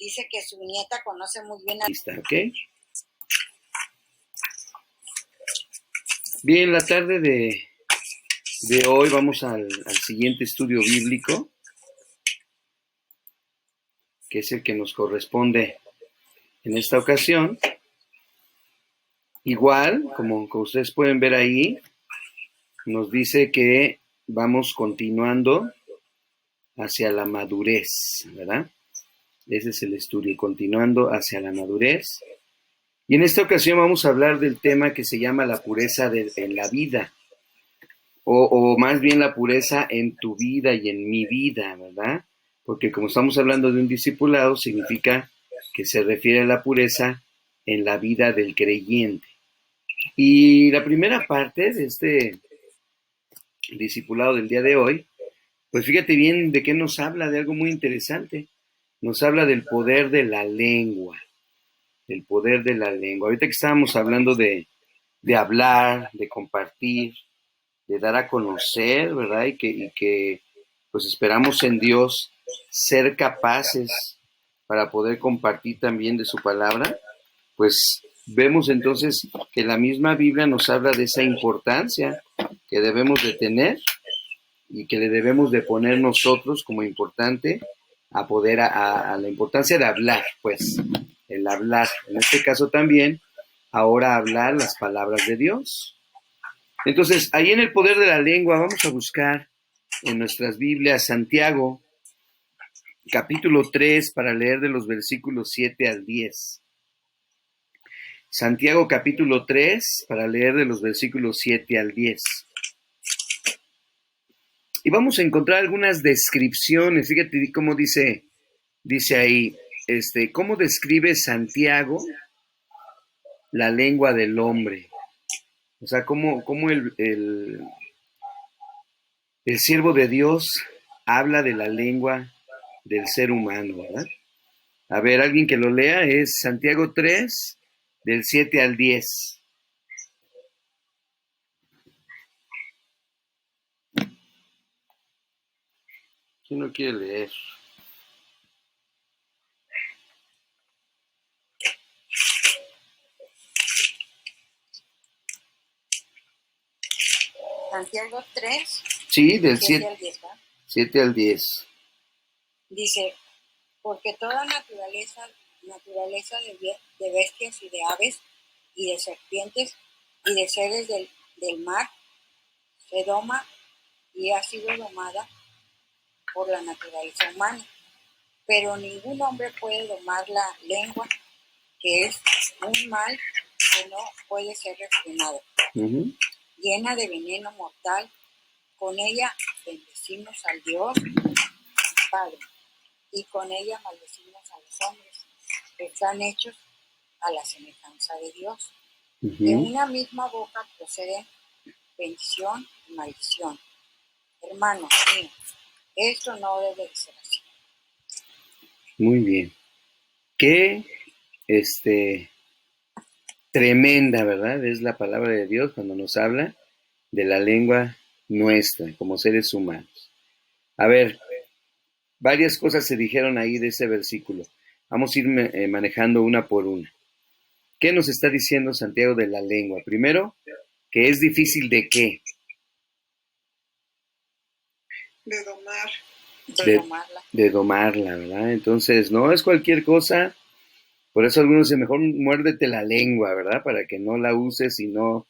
Dice que su nieta conoce muy bien a... ¿Ok? Bien, la tarde de hoy vamos al siguiente estudio bíblico, que es el que nos corresponde en esta ocasión. Igual, como ustedes pueden ver ahí, nos dice que vamos continuando hacia la madurez, ¿verdad? Ese es el estudio, continuando hacia la madurez. Y en esta ocasión vamos a hablar del tema que se llama la pureza en la vida, o más bien la pureza en tu vida y en mi vida, ¿verdad? Porque como estamos hablando de un discipulado, significa que se refiere a la pureza en la vida del creyente. Y la primera parte de este discipulado del día de hoy, pues fíjate bien de qué nos habla, de algo muy interesante. Nos habla del poder de la lengua, del poder de la lengua. Ahorita que estábamos hablando de hablar, de compartir, de dar a conocer, ¿verdad? Y que pues esperamos en Dios ser capaces para poder compartir también de su palabra, pues vemos entonces que la misma Biblia nos habla de esa importancia que debemos de tener y que le debemos de poner nosotros como importante a poder a la importancia de hablar, pues, el hablar, en este caso también, ahora hablar las palabras de Dios. Entonces, ahí en el poder de la lengua vamos a buscar en nuestras Biblias Santiago, capítulo 3, para leer de los versículos 7 al 10. Santiago capítulo 3, para leer de los versículos 7 al 10. Y vamos a encontrar algunas descripciones. Fíjate cómo dice ahí, cómo describe Santiago la lengua del hombre. O sea, cómo el siervo de Dios habla de la lengua del ser humano, ¿verdad? A ver, alguien que lo lea, es Santiago 3, del 7 al 10. ¿Quién no quiere leer? Santiago 3, Sí, del 7 al 10, ¿verdad? 7 al 10. Dice, porque toda naturaleza de bestias y de aves y de serpientes y de seres del mar se doma y ha sido domada por la naturaleza humana. Pero ningún hombre puede domar la lengua, que es un mal que no puede ser refrenado. Llena de veneno mortal, con ella bendecimos al Dios Padre, y con ella maldecimos a los hombres, que están hechos a la semejanza de Dios. De una misma boca proceden bendición y maldición. Hermanos míos, esto no debe de ser así. Muy bien. Qué tremenda, ¿verdad? Es la palabra de Dios cuando nos habla de la lengua nuestra como seres humanos. A ver, varias cosas se dijeron ahí de ese versículo. Vamos a ir manejando una por una. ¿Qué nos está diciendo Santiago de la lengua? Primero, que es difícil de qué. De domar. De domarla, ¿verdad? Entonces, no es cualquier cosa. Por eso algunos dicen, mejor muérdete la lengua, ¿verdad? Para que no la uses y no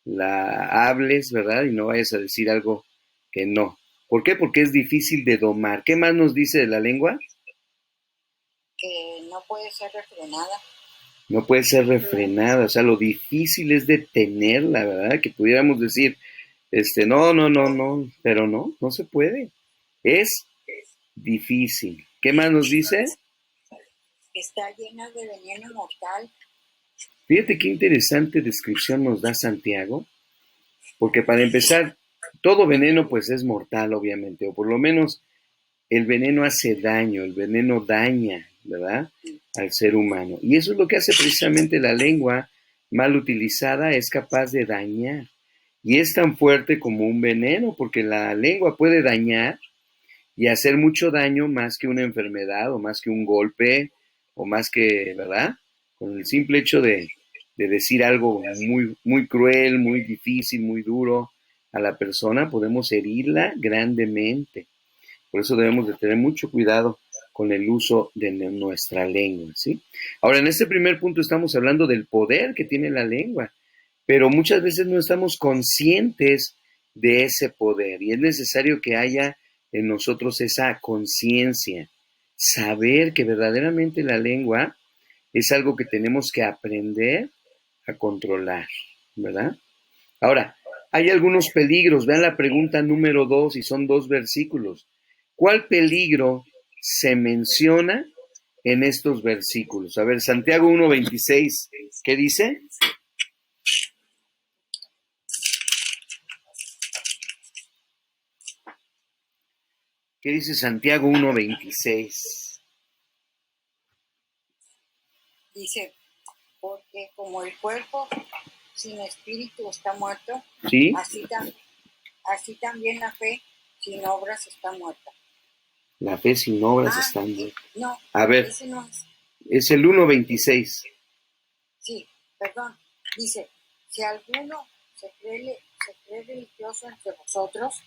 la hables, ¿verdad? Y no vayas a decir algo que no. ¿Por qué? Porque es difícil de domar. ¿Qué más nos dice de la lengua? Que no puede ser refrenada. No puede ser refrenada, o sea, lo difícil es detenerla, ¿verdad? Que pudiéramos decir, no, pero no se puede. Es difícil. ¿Qué más nos dice? Está llena de veneno mortal. Fíjate qué interesante descripción nos da Santiago, porque para empezar, todo veneno pues es mortal, obviamente, o por lo menos el veneno hace daño, el veneno daña, ¿verdad? Al ser humano. Y eso es lo que hace precisamente la lengua mal utilizada, es capaz de dañar. Y es tan fuerte como un veneno, porque la lengua puede dañar y hacer mucho daño más que una enfermedad o más que un golpe o más que, ¿verdad? Con el simple hecho de decir algo muy, muy cruel, muy difícil, muy duro a la persona, podemos herirla grandemente. Por eso debemos de tener mucho cuidado con el uso de nuestra lengua, ¿sí? Ahora, en este primer punto estamos hablando del poder que tiene la lengua, pero muchas veces no estamos conscientes de ese poder y es necesario que haya en nosotros esa conciencia, saber que verdaderamente la lengua es algo que tenemos que aprender a controlar, ¿verdad? Ahora, hay algunos peligros. Vean la pregunta número 2 y son 2 versículos. ¿Cuál peligro se menciona en estos versículos? A ver, Santiago 1:26, ¿qué dice? ¿Qué dice Santiago 1:26? Dice, porque como el cuerpo sin espíritu está muerto, ¿Sí? así también la fe sin obras está muerta. La fe sin obras está muerta. No, A ver, ese no es. es el 1:26. Sí, perdón. Dice, si alguno se cree religioso entre vosotros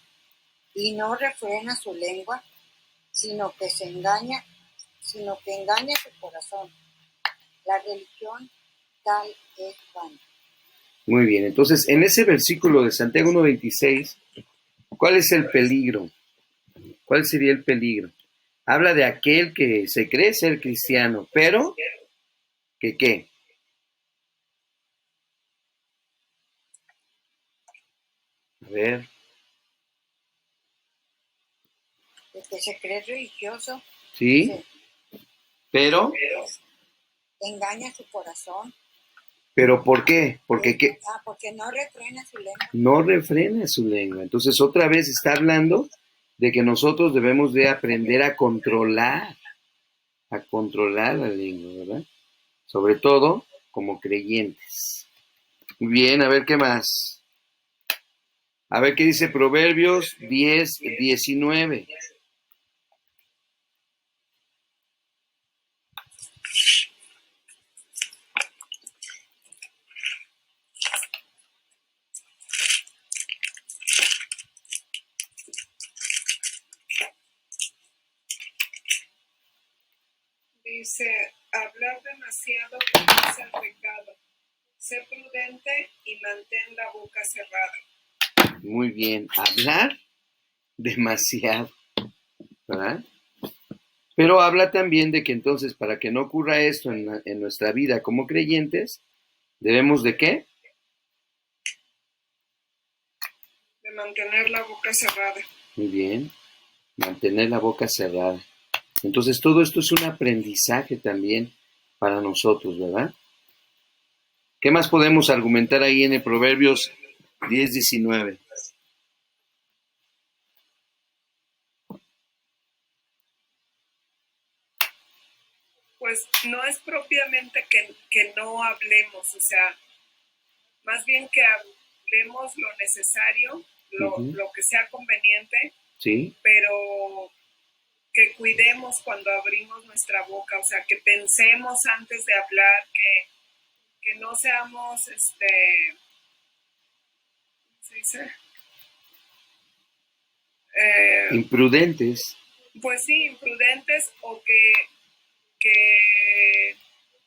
y no refrena su lengua, sino que engaña su corazón. La religión tal es vana. Muy bien, entonces en ese versículo de Santiago 1:26, ¿cuál es el peligro? ¿Cuál sería el peligro? Habla de aquel que se cree ser cristiano, pero que ¿qué? A ver, El que se cree religioso, ¿sí? dice, Pero, engaña su corazón. ¿pero por qué? Porque ¿qué? Porque no refrena su lengua. No refrena su lengua. Entonces otra vez está hablando de que nosotros debemos de aprender a controlar la lengua, ¿verdad? Sobre todo como creyentes. Muy bien, a ver qué más. A ver qué dice Proverbios 10:19. Dice, hablar demasiado conduce al pecado. Sé prudente y mantén la boca cerrada. Muy bien, hablar demasiado, ¿verdad? Pero habla también de que entonces para que no ocurra esto en nuestra vida como creyentes, debemos de ¿qué? De mantener la boca cerrada. Muy bien, mantener la boca cerrada. Entonces todo esto es un aprendizaje también para nosotros, ¿verdad? ¿Qué más podemos argumentar ahí en el Proverbios 10:19? Pues no es propiamente que no hablemos, o sea, más bien que hablemos lo necesario, lo que sea conveniente, ¿Sí? pero que cuidemos cuando abrimos nuestra boca, o sea, que pensemos antes de hablar, que no seamos, ¿cómo se dice? Imprudentes. Pues sí, imprudentes o que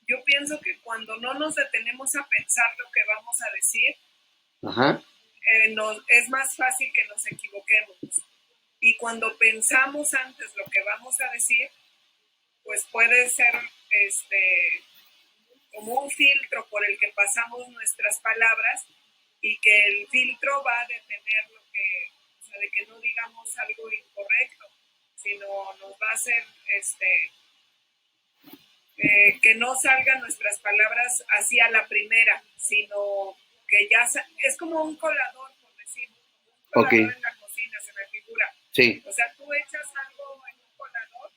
yo pienso que cuando no nos detenemos a pensar lo que vamos a decir, Ajá. Es más fácil que nos equivoquemos. Y cuando pensamos antes lo que vamos a decir, pues puede ser como un filtro por el que pasamos nuestras palabras y que el filtro va a detener lo que, o sea, de que no digamos algo incorrecto, sino nos va a hacer que no salgan nuestras palabras así a la primera, sino que ya es como un colador, por decir, un colador en la cocina, se me figura. Sí. O sea, tú echas algo en un colador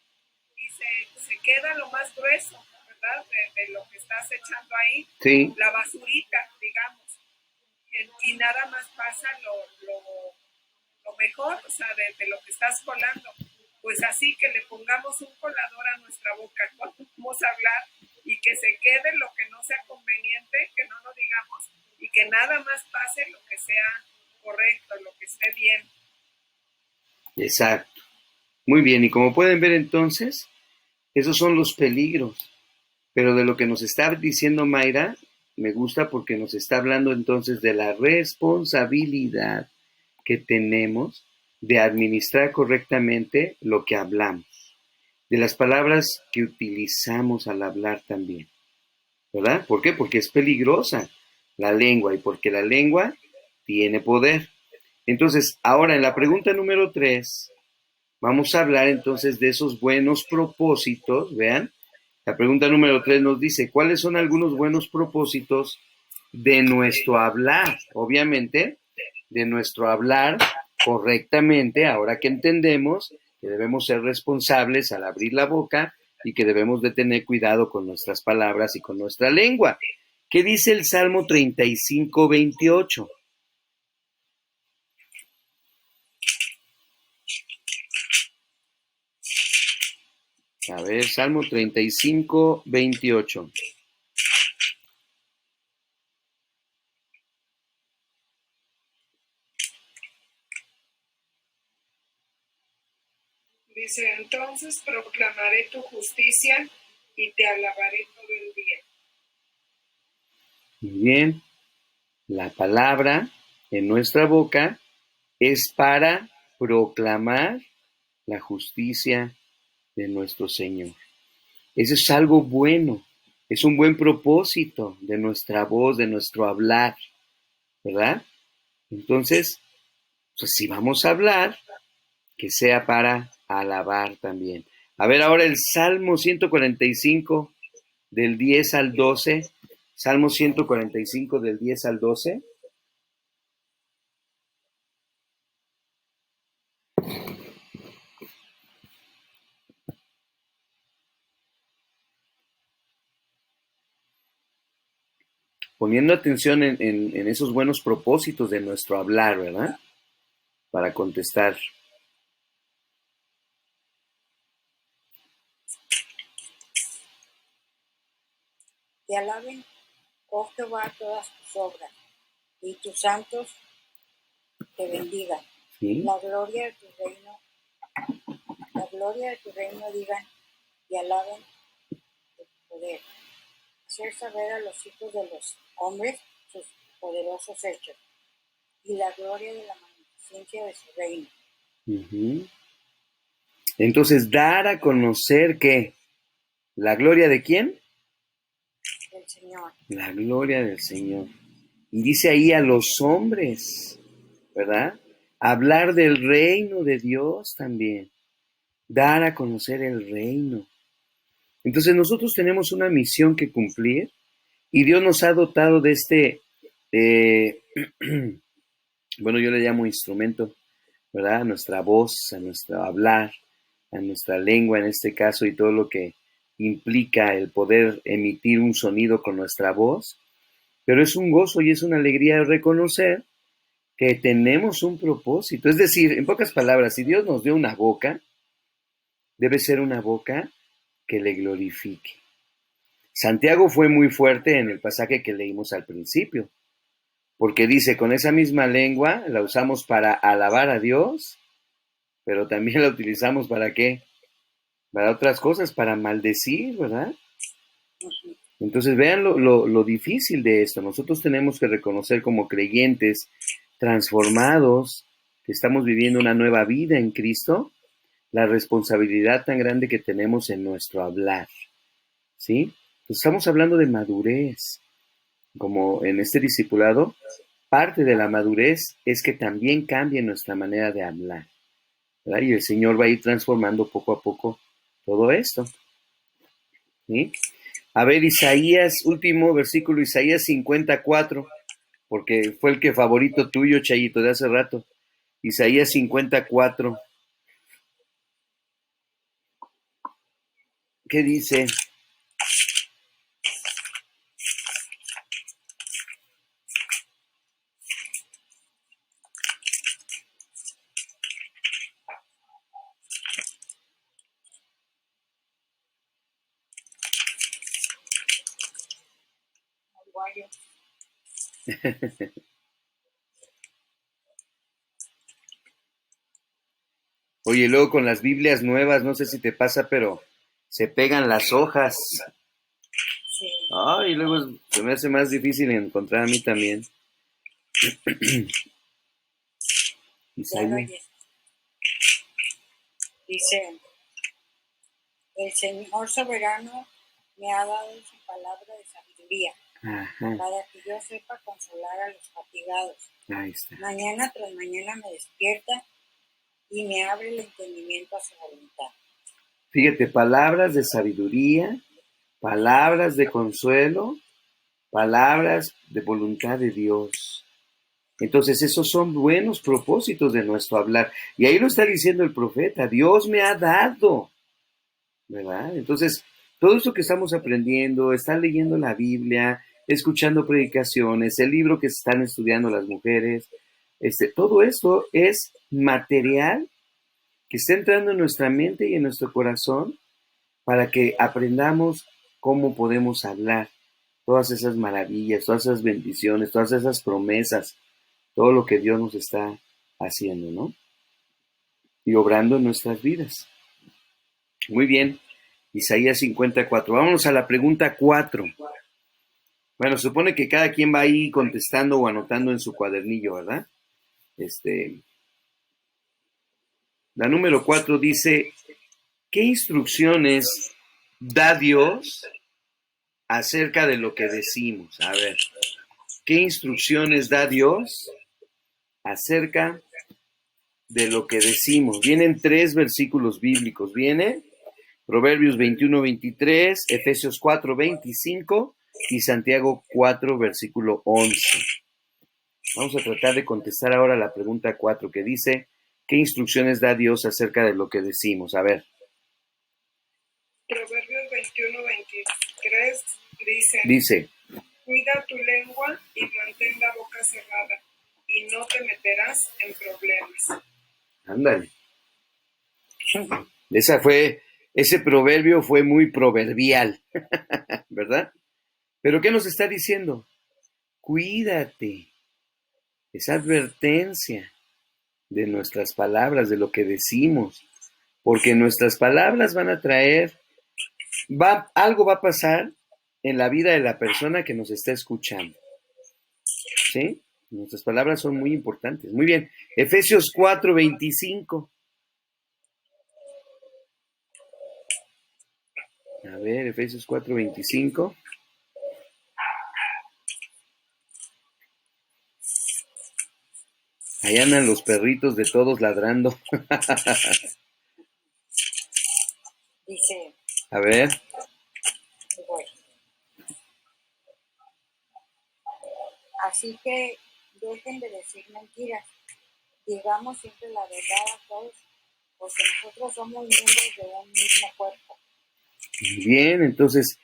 y se queda lo más grueso, ¿verdad? De lo que estás echando ahí, Sí. la basurita, digamos. Y nada más pasa lo mejor, o sea, de lo que estás colando. pues así que le pongamos un colador a nuestra boca cuando vamos a hablar y que se quede lo que no sea conveniente, que no lo digamos y que nada más pase lo que sea correcto, lo que esté bien. Exacto. Muy bien, y como pueden ver entonces, esos son los peligros. Pero de lo que nos está diciendo Mayra, me gusta porque nos está hablando entonces de la responsabilidad que tenemos de administrar correctamente lo que hablamos, de las palabras que utilizamos al hablar también, ¿verdad? ¿Por qué? Porque es peligrosa la lengua y porque la lengua tiene poder. Entonces, ahora en la pregunta número 3, vamos a hablar entonces de esos buenos propósitos, vean. La pregunta número 3 nos dice, ¿cuáles son algunos buenos propósitos de nuestro hablar? Obviamente, de nuestro hablar correctamente, ahora que entendemos que debemos ser responsables al abrir la boca y que debemos de tener cuidado con nuestras palabras y con nuestra lengua. ¿Qué dice el Salmo 35:28? A ver, Salmo 35:28. Dice, entonces proclamaré tu justicia y te alabaré todo el día. Muy bien, la palabra en nuestra boca es para proclamar la justicia de nuestro Señor. Eso es algo bueno, es un buen propósito de nuestra voz, de nuestro hablar, ¿verdad? Entonces, pues si vamos a hablar, que sea para alabar también. A ver ahora el Salmo 145 del 10 al 12. Salmo 145 del 10 al 12. Poniendo atención en esos buenos propósitos de nuestro hablar, ¿verdad? Para contestar. Te alaben, oh Jehová, todas tus obras, y tus santos te bendigan. ¿Sí? La gloria de tu reino digan y alaben de tu poder. Hacer saber a los hijos de los hombres sus poderosos hechos y la gloria de la magnificencia de su reino. Uh-huh. Entonces, dar a conocer que la gloria de quién? Del Señor. La gloria del Señor. Y dice ahí a los hombres, ¿verdad? Hablar del reino de Dios también. Dar a conocer el reino. Entonces nosotros tenemos una misión que cumplir y Dios nos ha dotado de este, eh, bueno, yo le llamo instrumento, ¿verdad? A nuestra voz, a nuestro hablar, a nuestra lengua en este caso y todo lo que implica el poder emitir un sonido con nuestra voz. Pero es un gozo y es una alegría reconocer que tenemos un propósito. Es decir, en pocas palabras, si Dios nos dio una boca, debe ser una boca que le glorifique. Santiago fue muy fuerte en el pasaje que leímos al principio, porque dice, con esa misma lengua la usamos para alabar a Dios, pero también la utilizamos para qué? Para otras cosas, para maldecir, ¿verdad? Entonces vean lo difícil de esto. Nosotros tenemos que reconocer como creyentes transformados, que estamos viviendo una nueva vida en Cristo, la responsabilidad tan grande que tenemos en nuestro hablar, ¿sí? Entonces estamos hablando de madurez, como en este discipulado, parte de la madurez es que también cambie nuestra manera de hablar, ¿verdad? Y el Señor va a ir transformando poco a poco todo esto, ¿sí? A ver, Isaías, último versículo, Isaías 54, porque fue el que favorito tuyo, Chayito, de hace rato. Isaías 54. ¿Qué dice? acuario. Oye, luego con las Biblias nuevas, no sé si te pasa, pero se pegan las hojas. Sí. Ay, luego se me hace más difícil encontrar a mí también. Ya lo Isaías. oyes. Dice, el Señor soberano me ha dado su palabra de sabiduría, Ajá, para que yo sepa consolar a los fatigados. ahí está. Mañana tras mañana me despierta y me abre el entendimiento a su voluntad. Fíjate, palabras de sabiduría, palabras de consuelo, palabras de voluntad de Dios. Entonces, esos son buenos propósitos de nuestro hablar. Y ahí lo está diciendo el profeta, Dios me ha dado, ¿verdad? Entonces, todo esto que estamos aprendiendo, estar leyendo la Biblia, escuchando predicaciones, el libro que están estudiando las mujeres, todo esto es material que está entrando en nuestra mente y en nuestro corazón para que aprendamos cómo podemos hablar todas esas maravillas, todas esas bendiciones, todas esas promesas, todo lo que Dios nos está haciendo, ¿no? Y obrando en nuestras vidas. Muy bien, Isaías 54. Vámonos a la pregunta 4. Bueno, supone que cada quien va ahí contestando o anotando en su cuadernillo, ¿verdad? La número 4 dice, ¿qué instrucciones da Dios acerca de lo que decimos? A ver, ¿qué instrucciones da Dios acerca de lo que decimos? Vienen 3 versículos bíblicos. Viene Proverbios 21-23, Efesios 4-25 y Santiago 4, versículo 11. Vamos a tratar de contestar ahora la pregunta 4 que dice, ¿qué instrucciones da Dios acerca de lo que decimos? A ver. Proverbios 21-23 Dice, cuida tu lengua y mantén la boca cerrada, y no te meterás en problemas. Ándale. Ese proverbio fue muy proverbial, ¿verdad? Pero ¿qué nos está diciendo? Cuídate. Esa advertencia de nuestras palabras, de lo que decimos, porque nuestras palabras van a traer, algo va a pasar en la vida de la persona que nos está escuchando. ¿Sí? Nuestras palabras son muy importantes. Muy bien. Efesios 4:25. A ver, Efesios 4:25. Ahí andan los perritos de todos ladrando. Dice, A ver. bueno, así que dejen de decir mentiras, digamos siempre la verdad a todos, porque nosotros somos miembros de un mismo cuerpo. Bien, entonces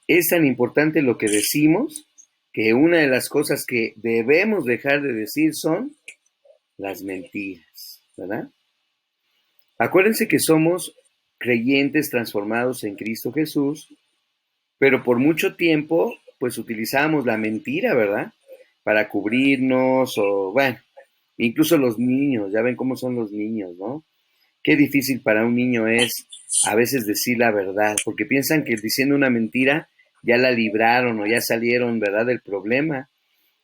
es tan importante lo que decimos que una de las cosas que debemos dejar de decir son las mentiras, ¿verdad? Acuérdense que somos creyentes transformados en Cristo Jesús, pero por mucho tiempo pues utilizamos la mentira, ¿verdad? Para cubrirnos o bueno, incluso los niños, ya ven cómo son los niños, ¿no? Qué difícil para un niño es a veces decir la verdad, porque piensan que diciendo una mentira ya la libraron o ya salieron, ¿verdad?, del problema.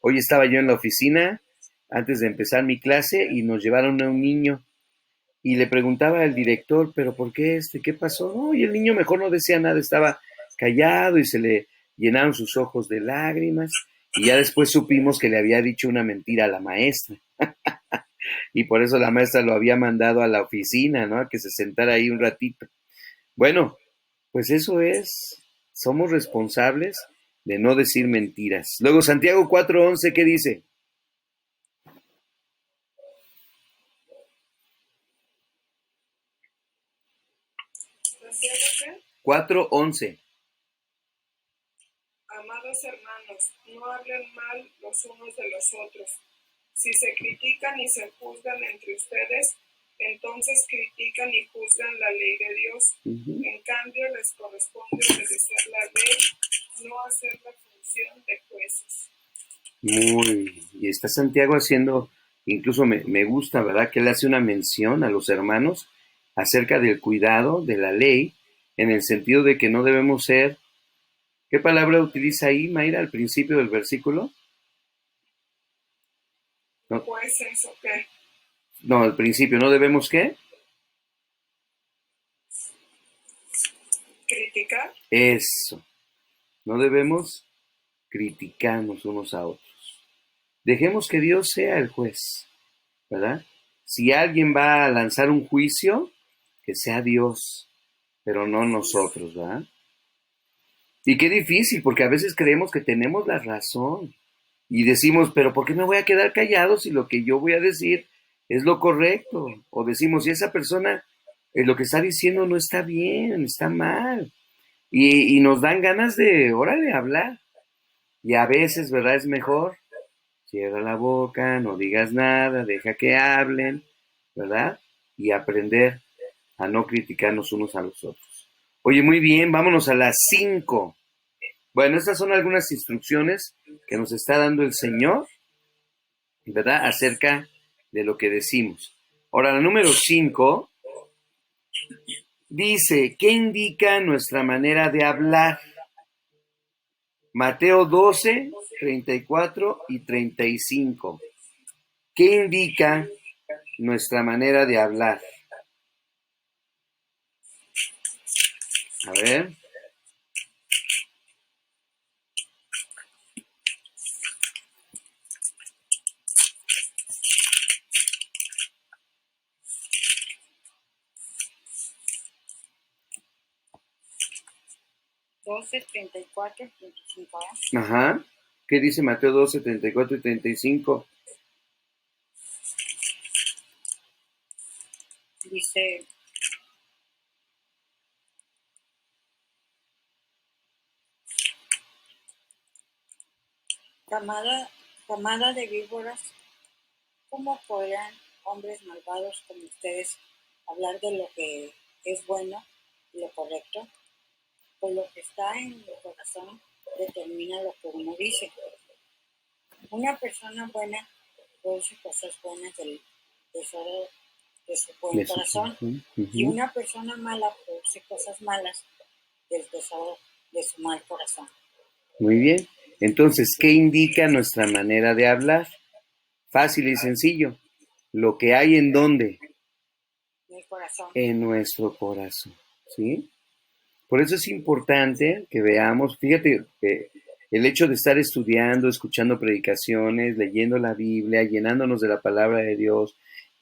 Hoy estaba yo en la oficina antes de empezar mi clase y nos llevaron a un niño y le preguntaba al director, pero ¿por qué qué pasó? No, y el niño mejor no decía nada, estaba callado y se le llenaron sus ojos de lágrimas y ya después supimos que le había dicho una mentira a la maestra. Y por eso la maestra lo había mandado a la oficina, ¿no? A que se sentara ahí un ratito. Bueno, pues eso es, somos responsables de no decir mentiras. Luego Santiago 4:11, ¿qué dice? ¿Santiago 4:11. Amados hermanos, no hablen mal los unos de los otros. Si se critican y se juzgan entre ustedes, entonces critican y juzgan la ley de Dios. En cambio, les corresponde obedecer la ley, no hacerla función de jueces. Muy bien. Y está Santiago haciendo, incluso me gusta, ¿verdad? Que él hace una mención a los hermanos acerca del cuidado de la ley, en el sentido de que no debemos ser. ¿Qué palabra utiliza ahí, Mayra, al principio del versículo? No, ¿Jueces o qué? no, al principio, ¿no debemos qué? ¿Criticar? Eso. No debemos criticarnos unos a otros. Dejemos que Dios sea el juez, ¿verdad? Si alguien va a lanzar un juicio, que sea Dios, pero no nosotros, ¿verdad? Y qué difícil, porque a veces creemos que tenemos la razón y decimos, pero ¿por qué me voy a quedar callado si lo que yo voy a decir es lo correcto? O decimos, si esa persona lo que está diciendo no está bien, está mal. Y nos dan ganas de, órale, hablar. Y a veces, ¿verdad? Es mejor, cierra la boca, no digas nada, deja que hablen, ¿verdad? Y aprender a no criticarnos unos a los otros. Oye, muy bien, vámonos a las 5. Bueno, estas son algunas instrucciones que nos está dando el Señor, ¿verdad? Acerca de lo que decimos. Ahora, la número 5 dice, ¿qué indica nuestra manera de hablar? Mateo 12, 34 y 35. ¿Qué indica nuestra manera de hablar? A ver. Doce, 34, 35. Ajá. ¿Qué dice Mateo 12, 34 y 35? Dice, camada de víboras, ¿cómo podrán hombres malvados como ustedes hablar de lo que es bueno y lo correcto? Pues lo que está en el corazón determina lo que uno dice. Una persona buena produce cosas buenas del tesoro de su buen De su corazón, corazón. y Ujú. una persona mala produce cosas malas del tesoro de su mal corazón. Muy bien. Entonces, ¿qué indica nuestra manera de hablar? Fácil y sencillo. Lo que hay en dónde? En el corazón. En nuestro corazón. ¿Sí? Por eso es importante que veamos, fíjate, que el hecho de estar estudiando, escuchando predicaciones, leyendo la Biblia, llenándonos de la palabra de Dios,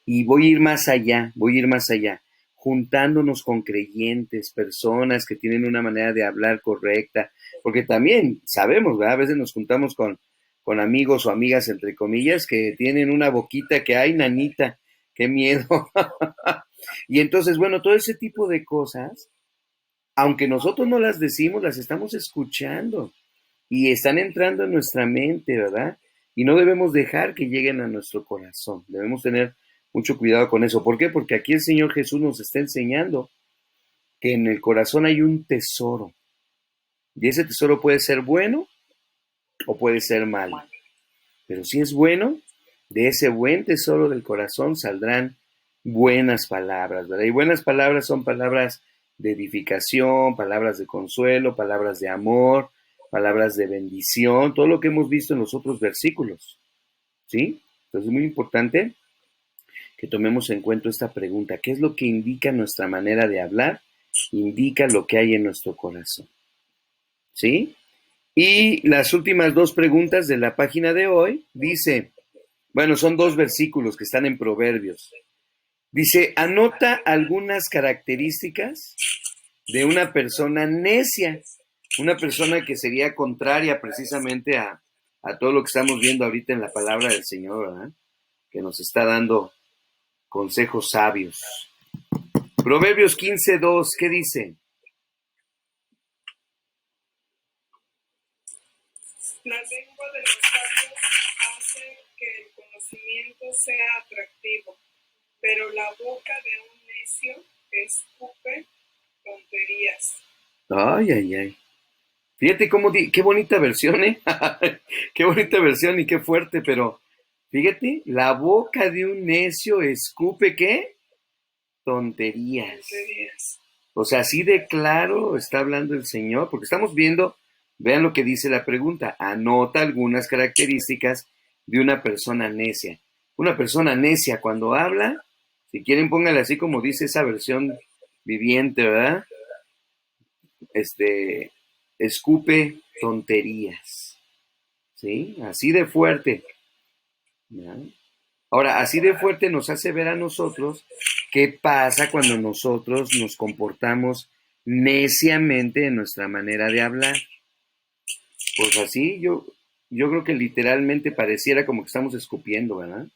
y voy a ir más allá, juntándonos con creyentes, personas que tienen una manera de hablar correcta, porque también sabemos, ¿verdad? A veces nos juntamos con amigos o amigas, entre comillas, que tienen una boquita que, ay, nanita, qué miedo. Y entonces, bueno, todo ese tipo de cosas, aunque nosotros no las decimos, las estamos escuchando y están entrando en nuestra mente, ¿verdad? Y no debemos dejar que lleguen a nuestro corazón. Debemos tener mucho cuidado con eso. ¿Por qué? Porque aquí el Señor Jesús nos está enseñando que en el corazón hay un tesoro. Y ese tesoro puede ser bueno o puede ser malo. Pero si es bueno, de ese buen tesoro del corazón saldrán buenas palabras, ¿verdad? Y buenas palabras son palabras de edificación, palabras de consuelo, palabras de amor, palabras de bendición, todo lo que hemos visto en los otros versículos, ¿sí? Entonces es muy importante que tomemos en cuenta esta pregunta. ¿Qué es lo que indica nuestra manera de hablar? Indica lo que hay en nuestro corazón, ¿sí? Y las últimas dos preguntas de la página de hoy dice, bueno, son dos versículos que están en Proverbios. Dice, anota algunas características de una persona necia, una persona que sería contraria precisamente a todo lo que estamos viendo ahorita en la palabra del Señor, ¿verdad? Que nos está dando consejos sabios. Proverbios 15:2, ¿qué dice? La lengua de los sabios hace que el conocimiento sea atractivo, pero la boca de un necio escupe tonterías. Ay, ay, ay. Fíjate qué bonita versión, ¿eh? Qué bonita versión y qué fuerte, pero fíjate, la boca de un necio escupe, ¿qué? Tonterías. Tonterías. O sea, así de claro está hablando el Señor, porque estamos viendo, vean lo que dice la pregunta, anota algunas características de una persona necia. Una persona necia cuando habla, si quieren póngale así como dice esa versión viviente, ¿verdad? Escupe tonterías, ¿sí? Así de fuerte, ¿ya? Ahora, así de fuerte nos hace ver a nosotros qué pasa cuando nosotros nos comportamos neciamente en nuestra manera de hablar. Pues así yo creo que literalmente pareciera como que estamos escupiendo, ¿verdad?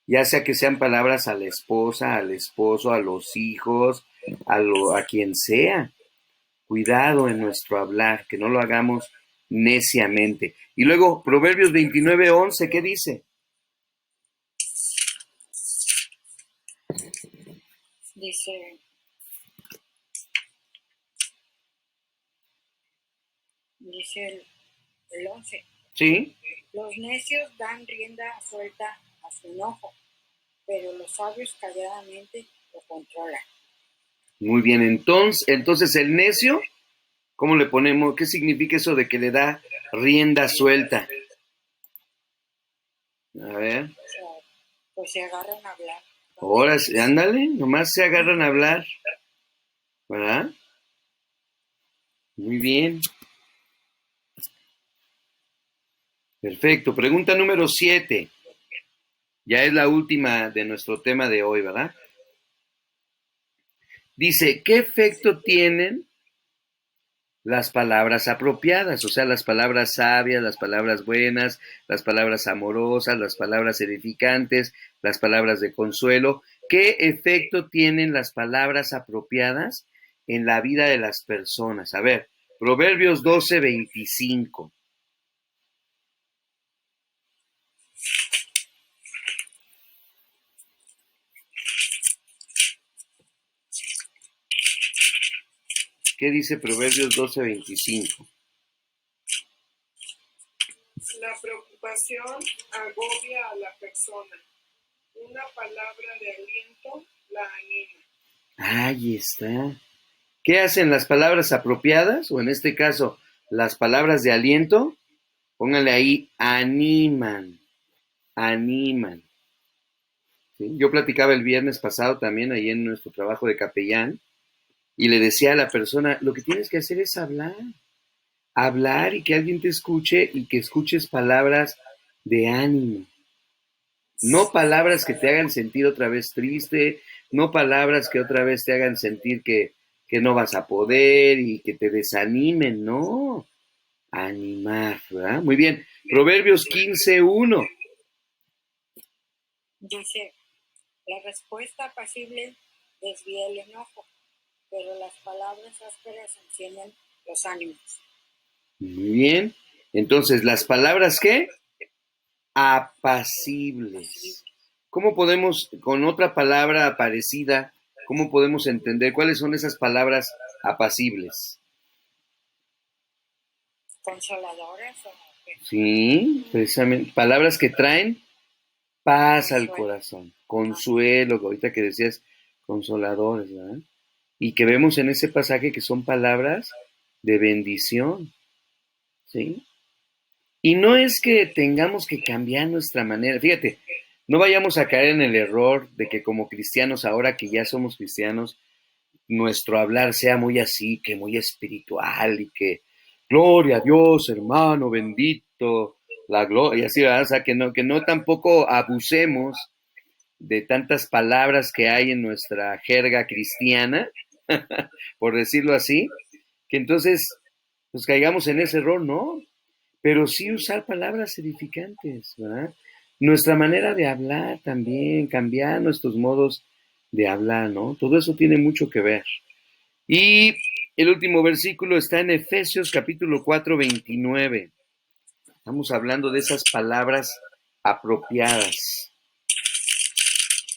Ya sea que sean palabras a la esposa, al esposo, a los hijos, a quien sea. Cuidado en nuestro hablar, que no lo hagamos neciamente. Y luego, Proverbios 29:11, ¿qué dice? Dice, dice el 11, ¿Sí? los necios dan rienda suelta a su enojo, pero los sabios calladamente lo controlan. Muy bien, entonces el necio, ¿cómo le ponemos? ¿Qué significa eso de que le da rienda suelta? A ver, O sea, pues se agarran a hablar. ahora, ándale, nomás se agarran a hablar, ¿verdad? Muy bien, perfecto. Pregunta número 7. Ya es la última de nuestro tema de hoy, ¿verdad? Dice, ¿qué efecto tienen las palabras apropiadas? O sea, las palabras sabias, las palabras buenas, las palabras amorosas, las palabras edificantes, las palabras de consuelo. ¿Qué efecto tienen las palabras apropiadas en la vida de las personas? A ver, Proverbios 12:25. ¿Qué dice Proverbios 12:25? La preocupación agobia a la persona. Una palabra de aliento la anima. Ahí está. ¿Qué hacen las palabras apropiadas? O en este caso, las palabras de aliento. Pónganle ahí, animan, animan. ¿Sí? Yo platicaba el viernes pasado también ahí en nuestro trabajo de capellán y le decía a la persona, lo que tienes que hacer es hablar, hablar y que alguien te escuche y que escuches palabras de ánimo. No palabras que te hagan sentir otra vez triste, no palabras que otra vez te hagan sentir que no vas a poder y que te desanimen, no. Animar, ¿verdad? Muy bien. Proverbios 15:1. Dice, la respuesta apacible desvía el enojo, pero las palabras ásperas encienden los ánimos. Muy bien. Entonces, las palabras ¿qué? Apacibles. ¿Cómo podemos, con otra palabra parecida, cómo podemos entender cuáles son esas palabras apacibles? ¿Consoladoras o qué? Sí, precisamente. Palabras que traen paz al Consuelo. corazón, consuelo, ahorita que decías consoladores, ¿verdad? Y que vemos en ese pasaje que son palabras de bendición, ¿sí? Y no es que tengamos que cambiar nuestra manera, fíjate, no vayamos a caer en el error de que como cristianos, ahora que ya somos cristianos, nuestro hablar sea muy así, que muy espiritual y que gloria a Dios, hermano, bendito, la gloria, así, ¿verdad? O sea, que no tampoco abusemos de tantas palabras que hay en nuestra jerga cristiana, por decirlo así, que entonces pues caigamos en ese error, ¿no? Pero sí usar palabras edificantes, ¿verdad? Nuestra manera de hablar también, cambiar nuestros modos de hablar, ¿no? Todo eso tiene mucho que ver. Y el último versículo está en Efesios capítulo 4:29. Estamos hablando de esas palabras apropiadas.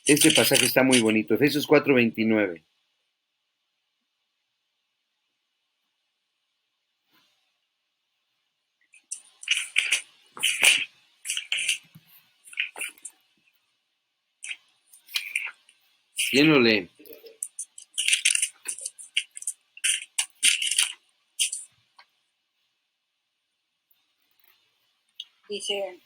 Este pasaje está muy bonito, Efesios 4:29. ¿Quién lo lee? Dice,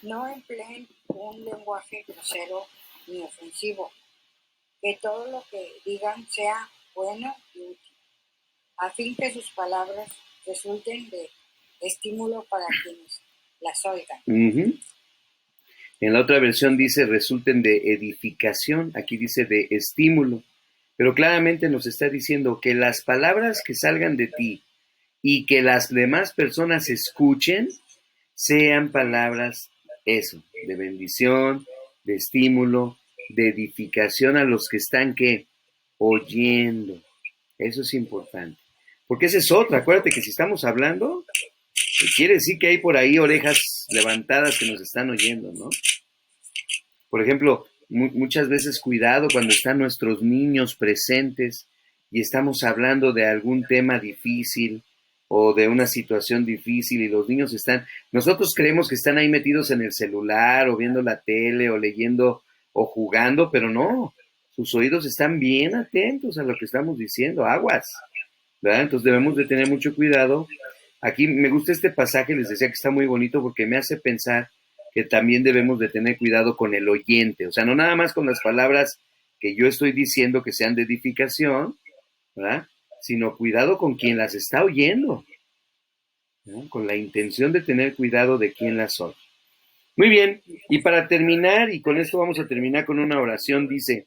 no empleen un lenguaje grosero ni ofensivo, que todo lo que digan sea bueno y útil, a fin que sus palabras resulten de estímulo para quienes las oigan. En la otra versión dice resulten de edificación, aquí dice de estímulo, pero claramente nos está diciendo que las palabras que salgan de ti y que las demás personas escuchen sean palabras, eso, de bendición, de estímulo, de edificación a los que están, ¿qué? Oyendo. Eso es importante. Porque esa es otra, acuérdate que si estamos hablando, quiere decir que hay por ahí orejas levantadas que nos están oyendo, ¿no? Por ejemplo, muchas veces cuidado cuando están nuestros niños presentes y estamos hablando de algún tema difícil o de una situación difícil y los niños nosotros creemos que están ahí metidos en el celular o viendo la tele o leyendo o jugando, pero no, sus oídos están bien atentos a lo que estamos diciendo, aguas, ¿verdad? Entonces debemos de tener mucho cuidado. Aquí me gusta este pasaje, les decía que está muy bonito porque me hace pensar que también debemos de tener cuidado con el oyente, o sea, no nada más con las palabras que yo estoy diciendo que sean de edificación, ¿verdad? Sino cuidado con quien las está oyendo, ¿no? Con la intención de tener cuidado de quien las oye. Muy bien, y para terminar, y con esto vamos a terminar con una oración, dice,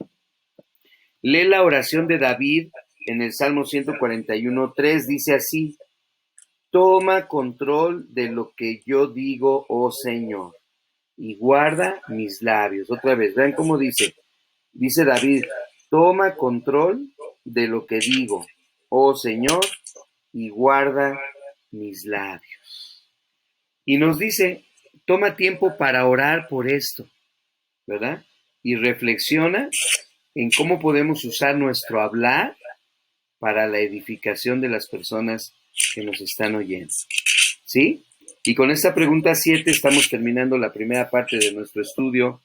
lee la oración de David en el Salmo 141:3, dice así, toma control de lo que yo digo, oh Señor, y guarda mis labios. Otra vez, vean cómo dice David, toma control de lo que digo, oh Señor, y guarda mis labios. Y nos dice, toma tiempo para orar por esto, ¿verdad? Y reflexiona en cómo podemos usar nuestro hablar para la edificación de las personas que nos están oyendo. ¿Sí? Y con esta pregunta 7 estamos terminando la primera parte de nuestro estudio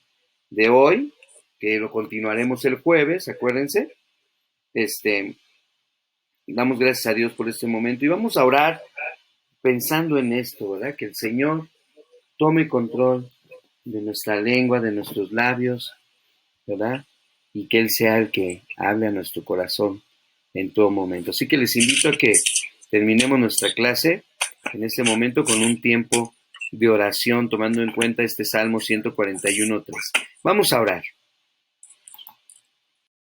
de hoy, que lo continuaremos el jueves, acuérdense. Damos gracias a Dios por este momento y vamos a orar pensando en esto, ¿verdad? Que el Señor tome control de nuestra lengua, de nuestros labios, ¿verdad? Y que Él sea el que hable a nuestro corazón en todo momento. Así que les invito a que terminemos nuestra clase en este momento con un tiempo de oración, tomando en cuenta este Salmo 141:3. Vamos a orar.